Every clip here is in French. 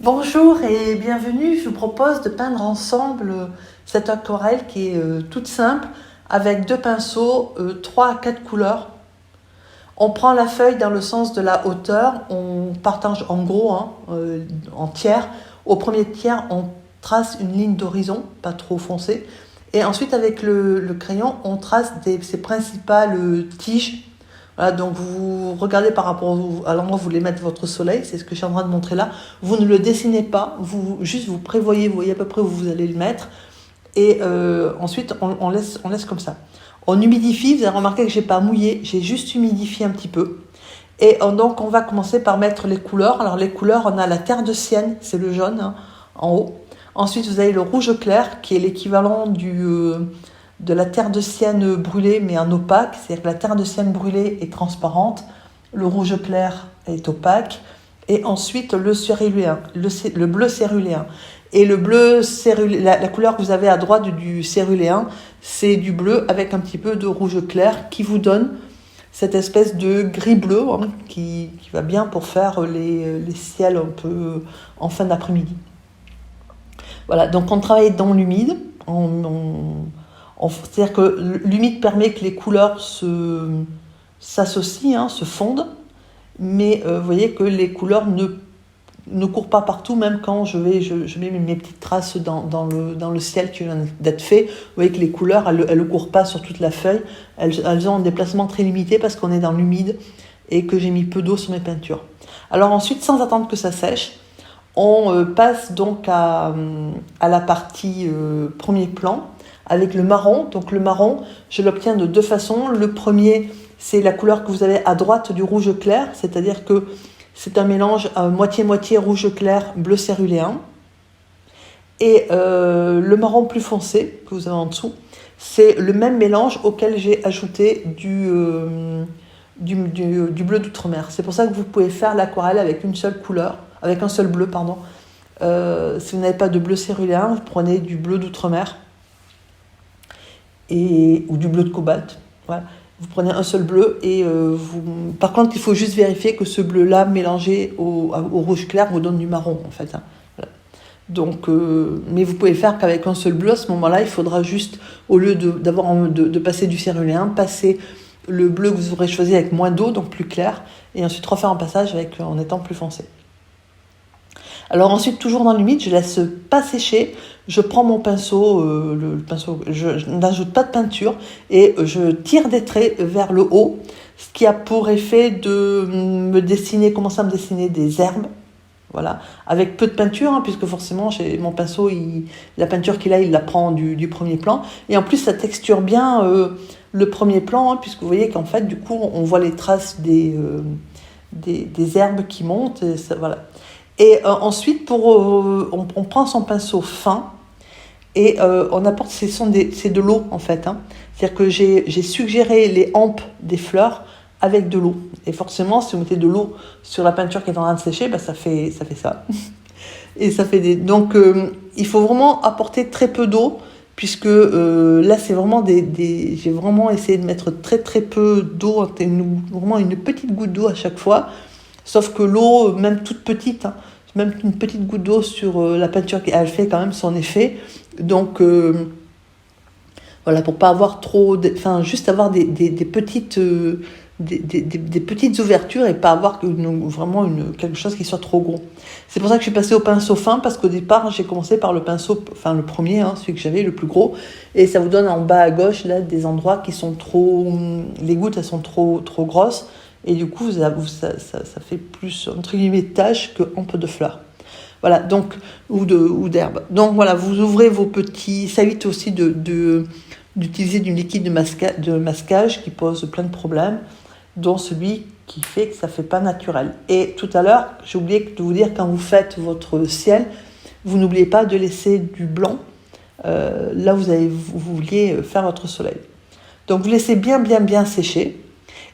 Bonjour et bienvenue. Je vous propose de peindre ensemble cette aquarelle qui est toute simple avec deux pinceaux, 3 à 4 couleurs. On prend la feuille dans le sens de la hauteur, on partage en gros, en tiers. Au premier tiers, on trace une ligne d'horizon, pas trop foncée. Et ensuite, avec le crayon, on trace ses principales tiges. Voilà, donc vous regardez par rapport à l'endroit où vous voulez mettre votre soleil, c'est ce que je suis en train de montrer là. Vous ne le dessinez pas, vous prévoyez, vous voyez à peu près où vous allez le mettre. Et ensuite, on laisse comme ça. On humidifie, vous avez remarqué que je n'ai pas mouillé, j'ai juste humidifié un petit peu. Et donc, on va commencer par mettre les couleurs. Alors, les couleurs, on a la terre de sienne, c'est le jaune, en haut. Ensuite, vous avez le rouge clair, qui est l'équivalent de la terre de sienne brûlée, mais en opaque. C'est-à-dire que la terre de sienne brûlée est transparente, le rouge clair est opaque. Et ensuite, le céruléen, le bleu céruléen. Et le bleu céruléen, la couleur que vous avez à droite du céruléen, c'est du bleu avec un petit peu de rouge clair qui vous donne cette espèce de gris-bleu qui va bien pour faire les ciels un peu en fin d'après-midi. Voilà, donc on travaille dans l'humide. C'est-à-dire que l'humide permet que les couleurs s'associent, se fondent. Mais vous voyez que les couleurs ne courent pas partout, même quand je mets mes petites traces dans le ciel qui vient d'être fait. Vous voyez que les couleurs, elles ne courent pas sur toute la feuille. Elles ont un déplacement très limité parce qu'on est dans l'humide et que j'ai mis peu d'eau sur mes peintures. Alors ensuite, sans attendre que ça sèche, on passe donc à la partie premier plan avec le marron. Donc le marron, je l'obtiens de deux façons. Le premier, c'est la couleur que vous avez à droite du rouge clair, c'est-à-dire que c'est un mélange moitié-moitié rouge clair, bleu céruléen. Et le marron plus foncé que vous avez en dessous, c'est le même mélange auquel j'ai ajouté du bleu d'outre-mer. C'est pour ça que vous pouvez faire l'aquarelle avec une seule couleur, avec un seul bleu, pardon. Si vous n'avez pas de bleu céruléen, vous prenez du bleu d'outre-mer ou du bleu de cobalt. Voilà. Vous prenez un seul bleu et par contre, il faut juste vérifier que ce bleu-là, mélangé au rouge clair, vous donne du marron, en fait. Voilà. Donc, mais vous pouvez faire qu'avec un seul bleu. À ce moment-là, il faudra juste, au lieu de passer du céruléen, passer le bleu que vous aurez choisi avec moins d'eau, donc plus clair, et ensuite refaire un passage en étant plus foncé. Alors ensuite, toujours dans l'humide, je laisse pas sécher. Je prends mon pinceau, je n'ajoute pas de peinture et je tire des traits vers le haut, ce qui a pour effet de commencer à me dessiner des herbes. Voilà, avec peu de peinture, puisque forcément, mon pinceau, la peinture qu'il a, il la prend du premier plan. Et en plus, ça texture bien le premier plan, puisque vous voyez qu'en fait, du coup, on voit les traces des herbes qui montent. Et ça, voilà. Et ensuite, on prend son pinceau fin et on apporte, c'est de l'eau en fait. C'est-à-dire que j'ai suggéré les hampes des fleurs avec de l'eau. Et forcément, si vous mettez de l'eau sur la peinture qui est en train de sécher, ça fait ça. Et ça fait donc, il faut vraiment apporter très peu d'eau, puisque là, c'est vraiment j'ai vraiment essayé de mettre très très peu d'eau, vraiment une petite goutte d'eau à chaque fois. Sauf que l'eau, même toute petite, même une petite goutte d'eau sur la peinture, elle fait quand même son effet. Donc, voilà, pour pas avoir juste avoir des petites ouvertures et pas avoir vraiment quelque chose qui soit trop gros. C'est pour ça que je suis passée au pinceau fin, parce qu'au départ, j'ai commencé par le pinceau, le premier, celui que j'avais, le plus gros. Et ça vous donne en bas à gauche, là, des endroits qui sont les gouttes, elles sont trop grosses. Et du coup, ça fait plus, entre guillemets, de taches que hampes de fleurs. Voilà, donc, ou d'herbes. Donc voilà, vous ouvrez vos petits. Ça évite aussi d'utiliser du liquide de masquage qui pose plein de problèmes, dont celui qui fait que ça ne fait pas naturel. Et tout à l'heure, j'ai oublié de vous dire, quand vous faites votre ciel, vous n'oubliez pas de laisser du blanc là où vous vouliez faire votre soleil. Donc vous laissez bien sécher.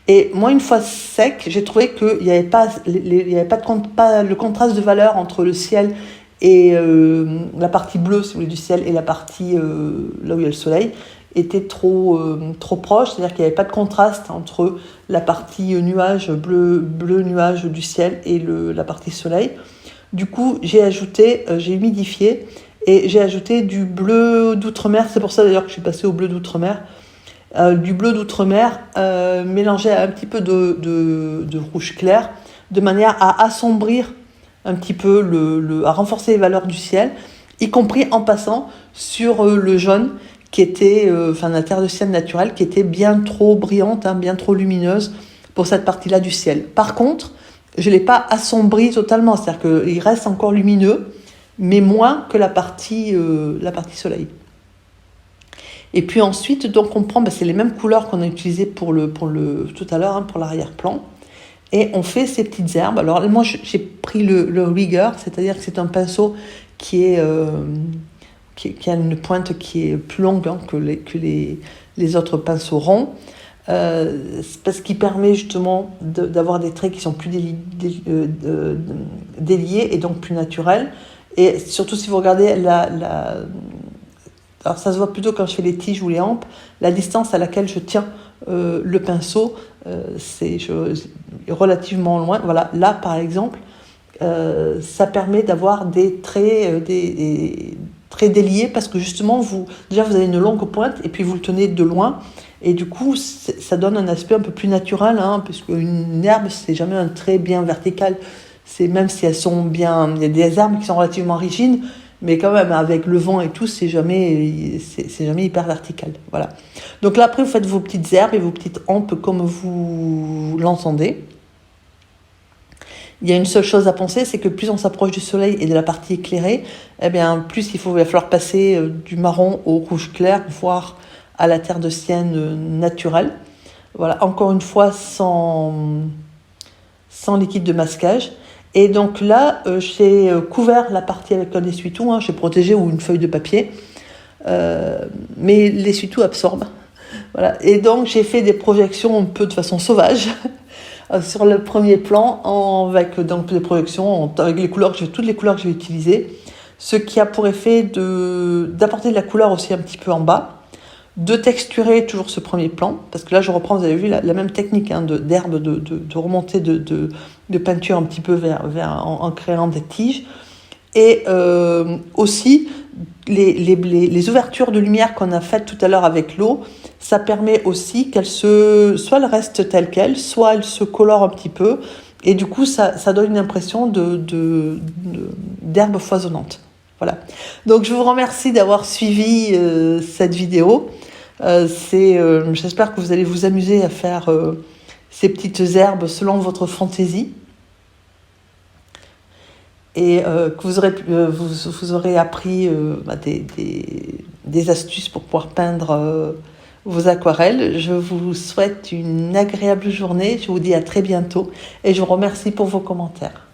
Et moi, une fois sec, j'ai trouvé qu'il n'y avait pas le contraste de valeur entre le ciel et la partie bleue, si vous voulez, du ciel, et la partie là où il y a le soleil, était trop proche. C'est-à-dire qu'il n'y avait pas de contraste entre la partie nuage, bleu nuage du ciel et la partie soleil. Du coup, j'ai humidifié et j'ai ajouté du bleu d'outre-mer. C'est pour ça d'ailleurs que je suis passée au bleu d'outre-mer. Du bleu d'outre-mer mélangé à un petit peu de rouge clair, de manière à assombrir un petit peu, à renforcer les valeurs du ciel, y compris en passant sur le jaune, qui était, la terre de ciel naturelle, qui était bien trop brillante, bien trop lumineuse pour cette partie-là du ciel. Par contre, je ne l'ai pas assombri totalement, c'est-à-dire qu'il reste encore lumineux, mais moins que la partie soleil. Et puis ensuite, donc on prend, c'est les mêmes couleurs qu'on a utilisées pour tout à l'heure, pour l'arrière-plan, et on fait ces petites herbes. Alors moi, j'ai pris le Rigger, c'est-à-dire que c'est un pinceau qui a une pointe qui est plus longue que les autres pinceaux ronds. Parce qu'il permet justement d'avoir des traits qui sont plus déliés et donc plus naturels. Et surtout si vous regardez alors ça se voit plutôt quand je fais les tiges ou les hampes, la distance à laquelle je tiens le pinceau, c'est relativement loin. Voilà, là par exemple, ça permet d'avoir des traits déliés parce que justement vous avez une longue pointe et puis vous le tenez de loin. Et du coup, ça donne un aspect un peu plus naturel, parce qu'une herbe, c'est jamais un trait bien vertical. C'est même si elles sont bien... Il y a des herbes qui sont relativement rigides, mais quand même, avec le vent et tout, c'est jamais hyper vertical. Voilà. Donc là, après, vous faites vos petites herbes et vos petites hampes comme vous l'entendez. Il y a une seule chose à penser, c'est que plus on s'approche du soleil et de la partie éclairée, plus il va falloir passer du marron au rouge clair, voire à la terre de sienne naturelle. Voilà, encore une fois, sans liquide de masquage. Et donc là, j'ai couvert la partie avec un essuie-tout, j'ai protégé ou une feuille de papier, mais l'essuie-tout absorbe. Voilà. Et donc j'ai fait des projections un peu de façon sauvage sur le premier plan, avec donc des projections avec toutes les couleurs que je vais utiliser, ce qui a pour effet d'apporter de la couleur aussi un petit peu en bas, de texturer toujours ce premier plan, parce que là je reprends, vous avez vu la même technique d'herbe, de remonter de peinture un petit peu en créant des tiges, et aussi les ouvertures de lumière qu'on a faites tout à l'heure avec l'eau, ça permet aussi soit elles restent telles quelles, soit elles se colorent un petit peu, et du coup ça donne une impression d'herbe foisonnante. Voilà. Donc je vous remercie d'avoir suivi cette vidéo. J'espère que vous allez vous amuser à faire ces petites herbes selon votre fantaisie, et que vous aurez appris des astuces pour pouvoir peindre vos aquarelles. Je vous souhaite une agréable journée, je vous dis à très bientôt et je vous remercie pour vos commentaires.